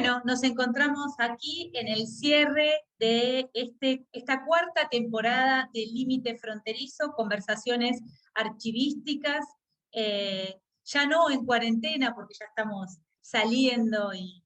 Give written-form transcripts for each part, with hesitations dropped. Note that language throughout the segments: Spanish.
Bueno, nos encontramos aquí en el cierre de esta cuarta temporada de Límite Fronterizo, conversaciones archivísticas, ya no en cuarentena, porque ya estamos saliendo y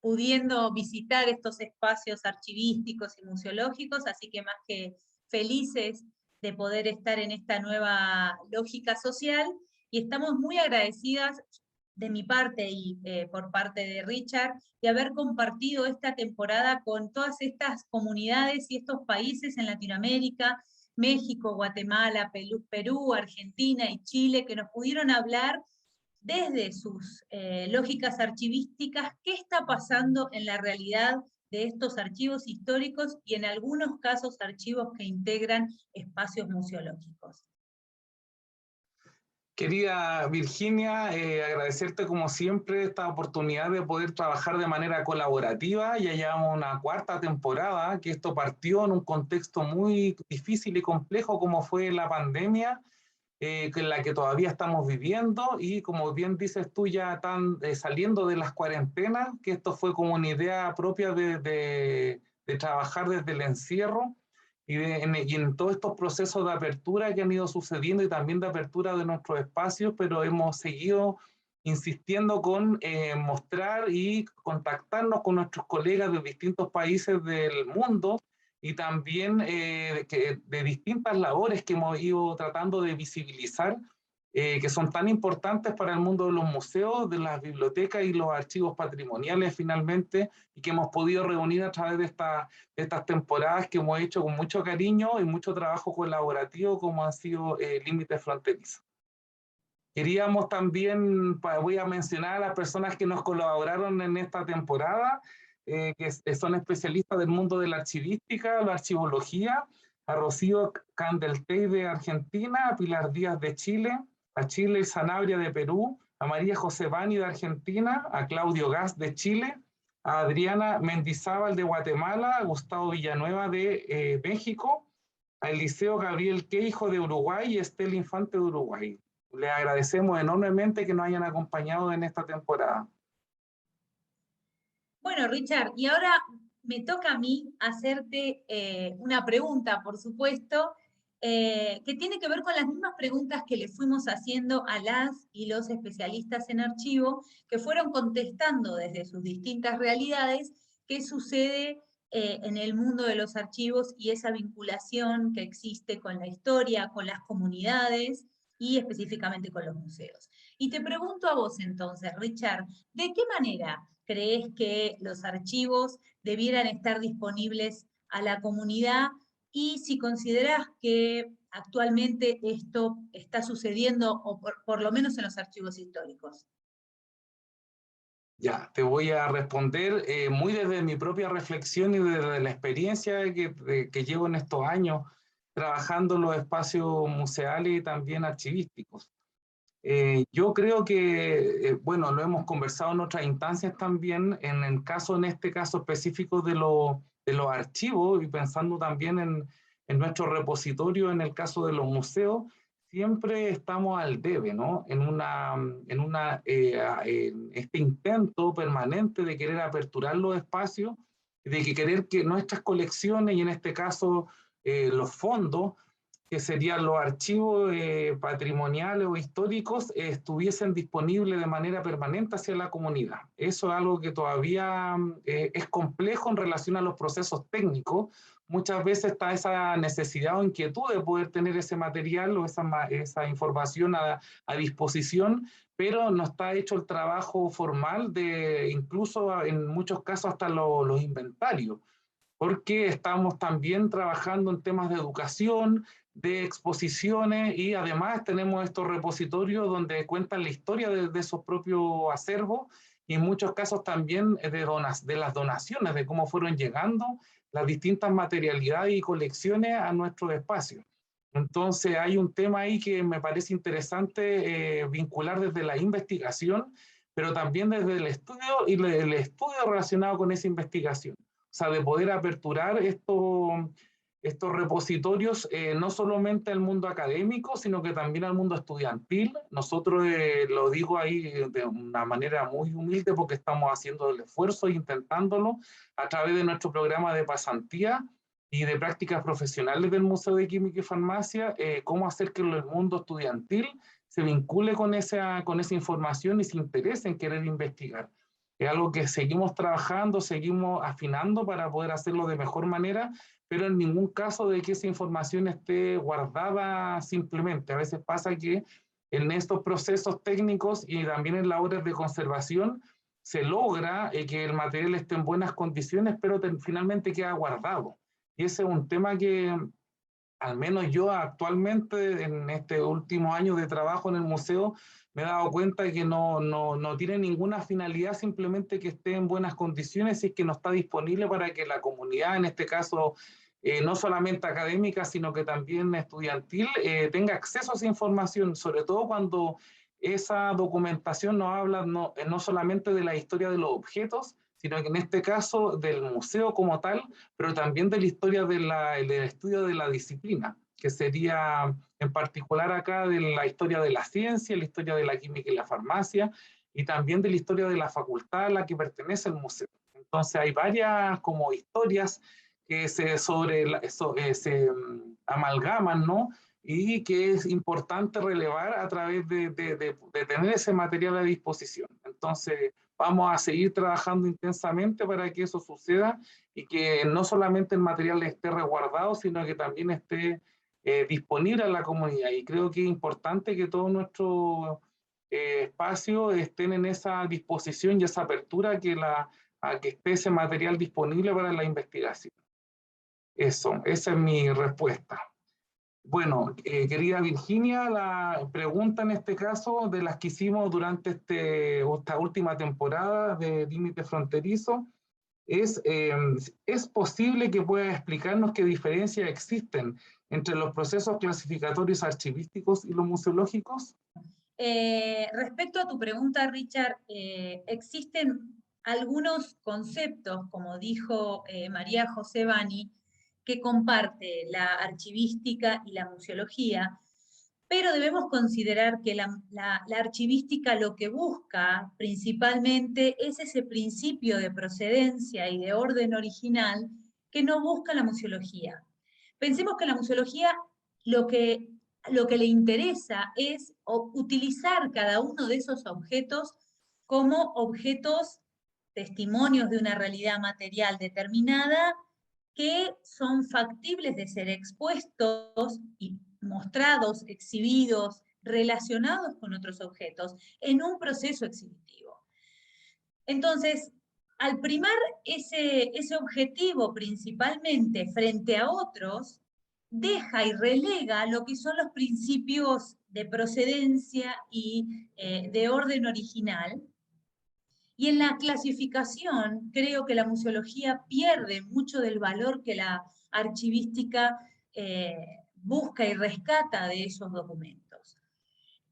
pudiendo visitar estos espacios archivísticos y museológicos, así que más que felices de poder estar en esta nueva lógica social, y estamos muy agradecidas de mi parte y por parte de Richard, de haber compartido esta temporada con todas estas comunidades y estos países en Latinoamérica, México, Guatemala, Perú, Argentina y Chile, que nos pudieron hablar desde sus lógicas archivísticas qué está pasando en la realidad de estos archivos históricos y en algunos casos archivos que integran espacios museológicos. Querida Virginia, agradecerte como siempre esta oportunidad de poder trabajar de manera colaborativa. Ya llevamos una cuarta temporada, que esto partió en un contexto muy difícil y complejo como fue la pandemia, en la que todavía estamos viviendo, y como bien dices tú, ya están saliendo de las cuarentenas, que esto fue como una idea propia de trabajar desde el encierro. Y en todos estos procesos de apertura que han ido sucediendo y también de apertura de nuestros espacios, pero hemos seguido insistiendo con mostrar y contactarnos con nuestros colegas de distintos países del mundo y también de distintas labores que hemos ido tratando de visibilizar, que son tan importantes para el mundo de los museos, de las bibliotecas y los archivos patrimoniales finalmente, y que hemos podido reunir a través de estas temporadas que hemos hecho con mucho cariño y mucho trabajo colaborativo, como han sido Límites Fronterizos. Queríamos también, voy a mencionar a las personas que nos colaboraron en esta temporada, que son especialistas del mundo de la archivística, la archivología, a Rocío Candeltey de Argentina, a Pilar Díaz de Chile, a Chile Sanabria de Perú, a María José Bani de Argentina, a Claudio Gas de Chile, a Adriana Mendizábal de Guatemala, a Gustavo Villanueva de México, a Eliseo Gabriel Queijo de Uruguay y Estela Infante de Uruguay. Les agradecemos enormemente que nos hayan acompañado en esta temporada. Bueno, Richard, y ahora me toca a mí hacerte una pregunta, por supuesto, que tiene que ver con las mismas preguntas que le fuimos haciendo a las y los especialistas en archivo, que fueron contestando desde sus distintas realidades qué sucede en el mundo de los archivos y esa vinculación que existe con la historia, con las comunidades y específicamente con los museos. Y te pregunto a vos entonces, Richard, ¿de qué manera crees que los archivos debieran estar disponibles a la comunidad? Y si considerás que actualmente esto está sucediendo, o por lo menos en los archivos históricos. Ya, te voy a responder muy desde mi propia reflexión y desde la experiencia que llevo en estos años trabajando en los espacios museales y también archivísticos. Yo creo que, bueno, lo hemos conversado en otras instancias también, en este caso específico de los archivos, y pensando también en nuestro repositorio, en el caso de los museos, siempre estamos al debe, ¿no? En este intento permanente de querer aperturar los espacios, de que querer que nuestras colecciones, y en este caso los fondos, que serían los archivos patrimoniales o históricos, estuviesen disponibles de manera permanente hacia la comunidad. Eso es algo que todavía es complejo en relación a los procesos técnicos. Muchas veces está esa necesidad o inquietud de poder tener ese material o esa información a disposición, pero no está hecho el trabajo formal de, incluso en muchos casos, hasta los inventarios, porque estamos también trabajando en temas de educación, de exposiciones, y además tenemos estos repositorios donde cuentan la historia de esos propios acervos, y en muchos casos también de las donaciones, de cómo fueron llegando las distintas materialidades y colecciones a nuestros espacios. Entonces hay un tema ahí que me parece interesante vincular desde la investigación, pero también desde el estudio y el estudio relacionado con esa investigación. O sea, de poder aperturar estos repositorios no solamente al mundo académico, sino que también al mundo estudiantil. Nosotros, lo digo ahí de una manera muy humilde porque estamos haciendo el esfuerzo e intentándolo a través de nuestro programa de pasantía y de prácticas profesionales del Museo de Química y Farmacia, cómo hacer que el mundo estudiantil se vincule con esa información y se interese en querer investigar. Es algo que seguimos trabajando, seguimos afinando para poder hacerlo de mejor manera, pero en ningún caso de que esa información esté guardada simplemente. A veces pasa que en estos procesos técnicos y también en las obras de conservación se logra que el material esté en buenas condiciones, pero finalmente queda guardado. Y ese es un tema que, al menos yo actualmente, en este último año de trabajo en el museo, me he dado cuenta de que no tiene ninguna finalidad, simplemente que esté en buenas condiciones y que no está disponible para que la comunidad, en este caso, no solamente académica, sino que también estudiantil, tenga acceso a esa información, sobre todo cuando esa documentación nos habla no solamente de la historia de los objetos, sino que en este caso del museo como tal, pero también de la historia del estudio de la disciplina, que sería en particular acá de la historia de la ciencia, la historia de la química y la farmacia, y también de la historia de la facultad a la que pertenece el museo. Entonces hay varias como historias que se amalgaman, ¿no? Y que es importante relevar a través de tener ese material a disposición. Entonces, vamos a seguir trabajando intensamente para que eso suceda y que no solamente el material esté resguardado, sino que también esté disponible a la comunidad. Y creo que es importante que todos nuestros espacios estén en esa disposición y esa apertura a que esté ese material disponible para la investigación. Eso, esa es mi respuesta. Bueno, querida Virginia, la pregunta en este caso de las que hicimos durante esta última temporada de Límite Fronterizo ¿es posible que pueda explicarnos qué diferencias existen entre los procesos clasificatorios archivísticos y los museológicos? Respecto a tu pregunta, Richard, existen algunos conceptos, como dijo María José Bani, que comparte la archivística y la museología, pero debemos considerar que la archivística lo que busca principalmente es ese principio de procedencia y de orden original que no busca la museología. Pensemos que la museología lo que le interesa es utilizar cada uno de esos objetos como objetos, testimonios de una realidad material determinada, que son factibles de ser expuestos y mostrados, exhibidos, relacionados con otros objetos en un proceso exhibitivo. Entonces, al primar ese objetivo principalmente frente a otros, deja y relega lo que son los principios de procedencia y de orden original. Y en la clasificación, creo que la museología pierde mucho del valor que la archivística busca y rescata de esos documentos.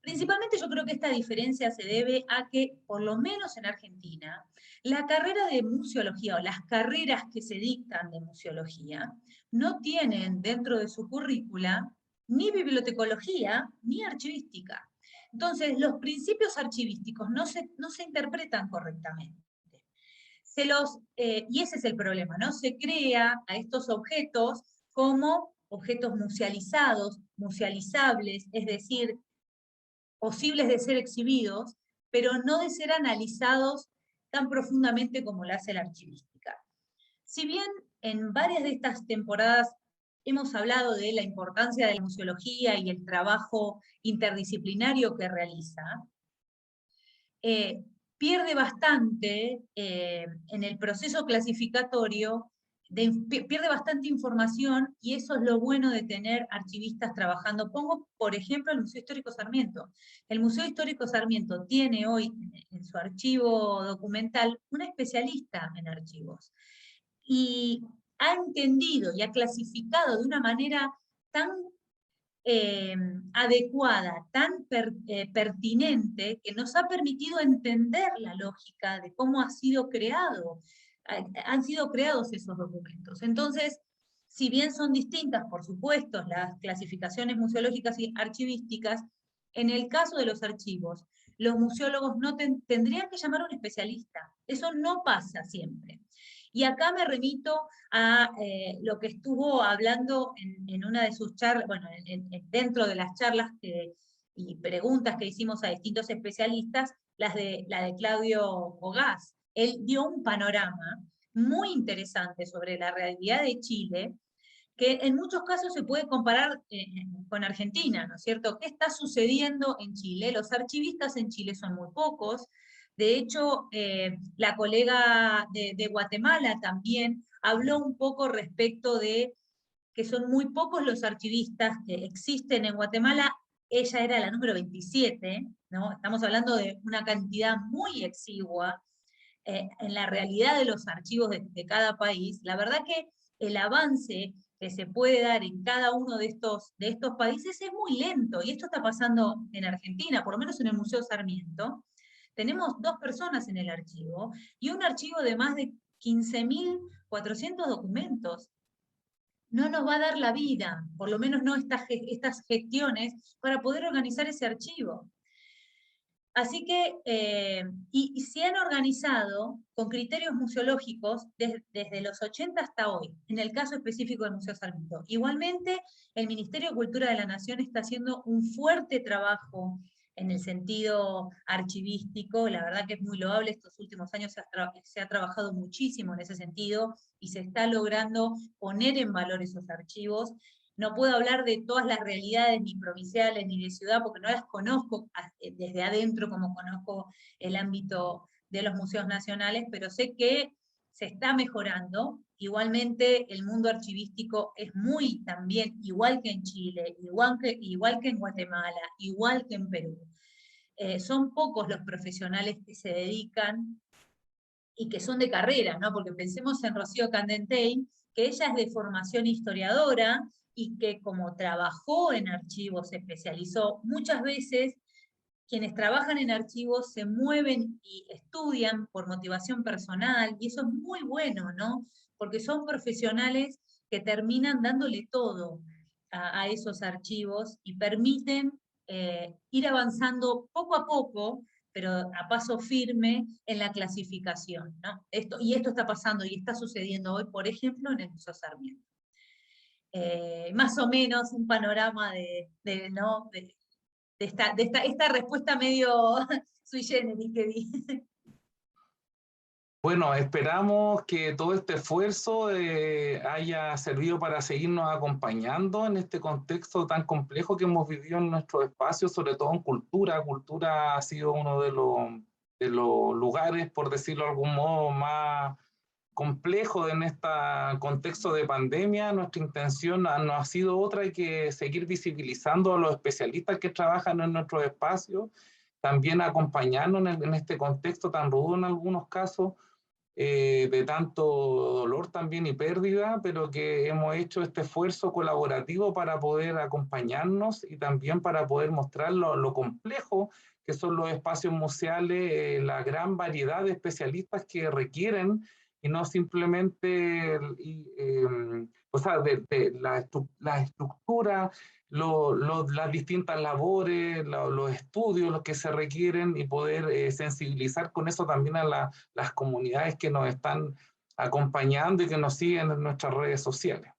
Principalmente yo creo que esta diferencia se debe a que, por lo menos en Argentina, la carrera de museología o las carreras que se dictan de museología no tienen dentro de su currícula ni bibliotecología ni archivística. Entonces, los principios archivísticos no se interpretan correctamente. Y ese es el problema, ¿no? Se crea a estos objetos como objetos musealizados, musealizables, es decir, posibles de ser exhibidos, pero no de ser analizados tan profundamente como lo hace la archivística. Si bien en varias de estas temporadas hemos hablado de la importancia de la museología y el trabajo interdisciplinario que realiza, pierde bastante en el proceso clasificatorio, pierde bastante información, y eso es lo bueno de tener archivistas trabajando. Pongo, por ejemplo, el Museo Histórico Sarmiento. El Museo Histórico Sarmiento tiene hoy en su archivo documental un especialista en archivos, y ha entendido y ha clasificado de una manera tan adecuada, tan pertinente, que nos ha permitido entender la lógica de cómo han sido creados esos documentos. Entonces, Si bien son distintas, por supuesto, las clasificaciones museológicas y archivísticas, en el caso de los archivos, los museólogos no tendrían que llamar a un especialista. Eso no pasa siempre. Y acá me remito a lo que estuvo hablando en una de sus charlas, bueno, dentro de las charlas y preguntas que hicimos a distintos especialistas, la de Claudio Bogás. Él dio un panorama muy interesante sobre la realidad de Chile, que en muchos casos se puede comparar con Argentina, ¿no es cierto? ¿Qué está sucediendo en Chile? Los archivistas en Chile son muy pocos. De hecho, la colega de Guatemala también habló un poco respecto de que son muy pocos los archivistas que existen en Guatemala. Ella era la número 27, ¿no? Estamos hablando de una cantidad muy exigua en la realidad de los archivos de cada país. La verdad que el avance que se puede dar en cada uno de estos países es muy lento, y esto está pasando en Argentina, por lo menos en el Museo Sarmiento. Tenemos 2 personas en el archivo, y un archivo de más de 15.400 documentos. No nos va a dar la vida, por lo menos no estas gestiones, para poder organizar ese archivo. Así que, y se han organizado con criterios museológicos desde los 80 hasta hoy, en el caso específico del Museo Sarmiento. Igualmente, el Ministerio de Cultura de la Nación está haciendo un fuerte trabajo en el sentido archivístico. La verdad que es muy loable. Estos últimos años se ha trabajado muchísimo en ese sentido, y se está logrando poner en valor esos archivos. No puedo hablar de todas las realidades, ni provinciales, ni de ciudad, porque no las conozco desde adentro como conozco el ámbito de los museos nacionales, pero sé que se está mejorando. Igualmente, el mundo archivístico es muy también, igual que en Chile, igual que en Guatemala, igual que en Perú. Son pocos los profesionales que se dedican y que son de carrera, ¿no? Porque pensemos en Rocío Candentey, que ella es de formación historiadora, y que como trabajó en archivos, se especializó. Muchas veces quienes trabajan en archivos se mueven y estudian por motivación personal, y eso es muy bueno, ¿no? Porque son profesionales que terminan dándole todo a esos archivos, y permiten ir avanzando poco a poco, pero a paso firme en la clasificación, ¿no? Y esto está pasando y está sucediendo hoy, por ejemplo, en el Museo Sarmiento. Más o menos un panorama ¿no? de esta respuesta medio sui generis que di. Bueno, esperamos que todo este esfuerzo haya servido para seguirnos acompañando en este contexto tan complejo que hemos vivido en nuestros espacios, sobre todo en cultura. Cultura ha sido uno de los lugares, por decirlo de algún modo, más complejo en este contexto de pandemia. Nuestra intención no ha sido otra que seguir visibilizando a los especialistas que trabajan en nuestros espacios, también acompañarnos en este contexto tan rudo en algunos casos, de tanto dolor también y pérdida, pero que hemos hecho este esfuerzo colaborativo para poder acompañarnos y también para poder mostrar lo complejo que son los espacios museales, la gran variedad de especialistas que requieren, y no simplemente o sea, de la estructura, las distintas labores, los estudios, los que se requieren, y poder sensibilizar con eso también a las comunidades que nos están acompañando y que nos siguen en nuestras redes sociales.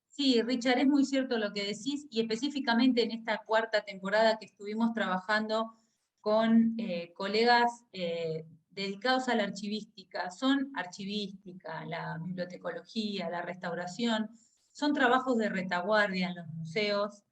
Sí, Richard, es muy cierto lo que decís, y específicamente en esta 4ª temporada que estuvimos trabajando con colegas dedicados a la archivística. Son archivística, la bibliotecología, la restauración, son trabajos de retaguardia en los museos,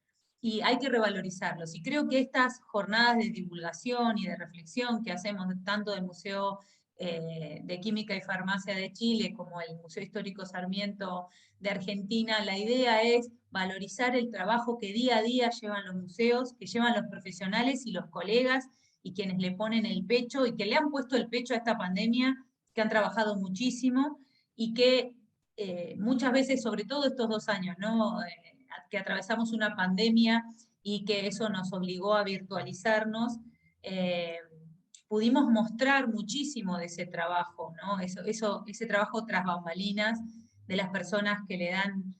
y hay que revalorizarlos. Y creo que estas jornadas de divulgación y de reflexión que hacemos tanto del Museo de Química y Farmacia de Chile como el Museo Histórico Sarmiento de Argentina, la idea es valorizar el trabajo que día a día llevan los museos, que llevan los profesionales y los colegas, y quienes le ponen el pecho y que le han puesto el pecho a esta pandemia, que han trabajado muchísimo, y que muchas veces, sobre todo estos 2 años, ¿no? Que atravesamos una pandemia y que eso nos obligó a virtualizarnos, pudimos mostrar muchísimo de ese trabajo, ¿no? Ese trabajo tras bambalinas, de las personas que le dan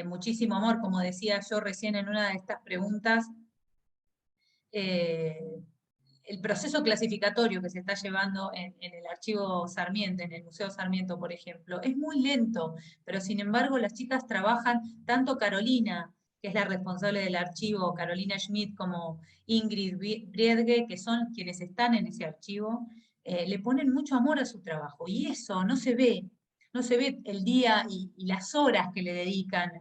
muchísimo amor, como decía yo recién en una de estas preguntas, el proceso clasificatorio que se está llevando en el archivo Sarmiento, en el Museo Sarmiento, por ejemplo, es muy lento, pero sin embargo las chicas trabajan, tanto Carolina, que es la responsable del archivo, Carolina Schmidt, como Ingrid Briedge, que son quienes están en ese archivo, le ponen mucho amor a su trabajo, y eso no se ve, no se ve el día y las horas que le dedican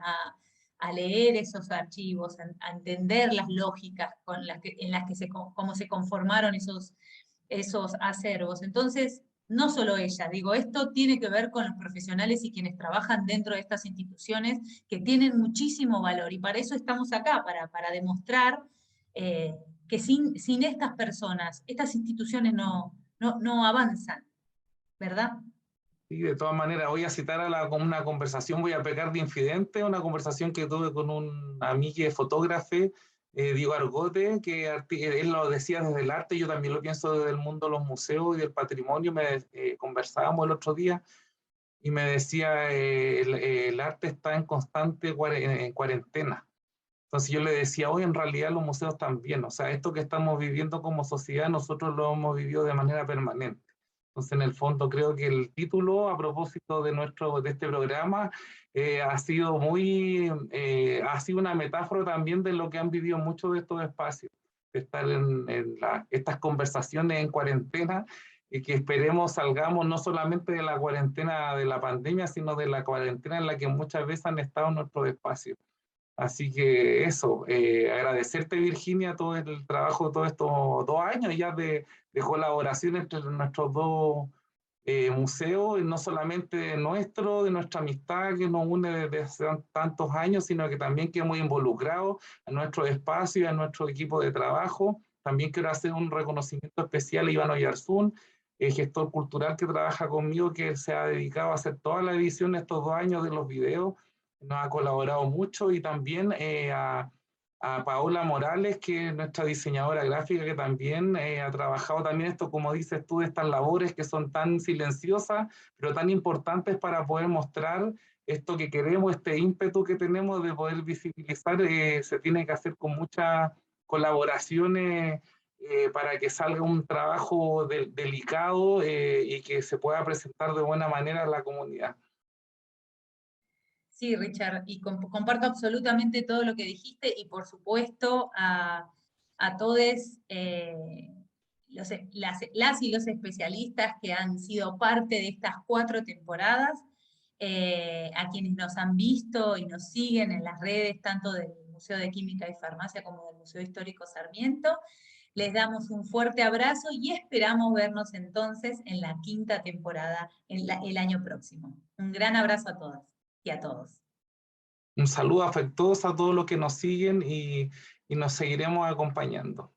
a leer esos archivos, a entender las lógicas en las que cómo se conformaron esos acervos. Entonces, no solo ella, digo, esto tiene que ver con los profesionales y quienes trabajan dentro de estas instituciones que tienen muchísimo valor, y para eso estamos acá, para demostrar que sin estas personas, estas instituciones no avanzan, ¿verdad? Sí, de todas maneras, voy a citar como una conversación, voy a pecar de infidente, una conversación que tuve con un amigo fotógrafo, Diego Argote, que él lo decía desde el arte, yo también lo pienso desde el mundo de los museos y del patrimonio. Conversábamos el otro día y me decía, el arte está en constante en cuarentena. Entonces yo le decía, hoy en realidad los museos también, o sea, esto que estamos viviendo como sociedad, nosotros lo hemos vivido de manera permanente. Entonces, en el fondo, creo que el título, a propósito de este programa, ha sido una metáfora también de lo que han vivido muchos de estos espacios, de estar estas conversaciones en cuarentena, y que esperemos salgamos no solamente de la cuarentena de la pandemia, sino de la cuarentena en la que muchas veces han estado nuestros espacios. Así que eso, agradecerte, Virginia, todo el trabajo de todos estos 2 años ya de colaboración entre nuestros dos museos, y no solamente nuestro, de nuestra amistad que nos une desde hace tantos años, sino que también que hemos involucrado a nuestro espacio y a nuestro equipo de trabajo. También quiero hacer un reconocimiento especial a Iván Oyarzún, gestor cultural que trabaja conmigo, que se ha dedicado a hacer toda la edición estos 2 años de los videos. Nos ha colaborado mucho, y también a Paola Morales, que es nuestra diseñadora gráfica, que también ha trabajado también esto, como dices tú, estas labores que son tan silenciosas, pero tan importantes para poder mostrar esto que queremos, este ímpetu que tenemos de poder visibilizar. Se tiene que hacer con muchas colaboraciones para que salga un trabajo delicado y que se pueda presentar de buena manera a la comunidad. Sí, Richard, y comparto absolutamente todo lo que dijiste, y por supuesto a todos las y los especialistas que han sido parte de estas 4 temporadas, a quienes nos han visto y nos siguen en las redes, tanto del Museo de Química y Farmacia como del Museo Histórico Sarmiento. Les damos un fuerte abrazo y esperamos vernos entonces en la 5ª temporada el año próximo. Un gran abrazo a todas y a todos. Un saludo afectuoso a todos los que nos siguen, y nos seguiremos acompañando.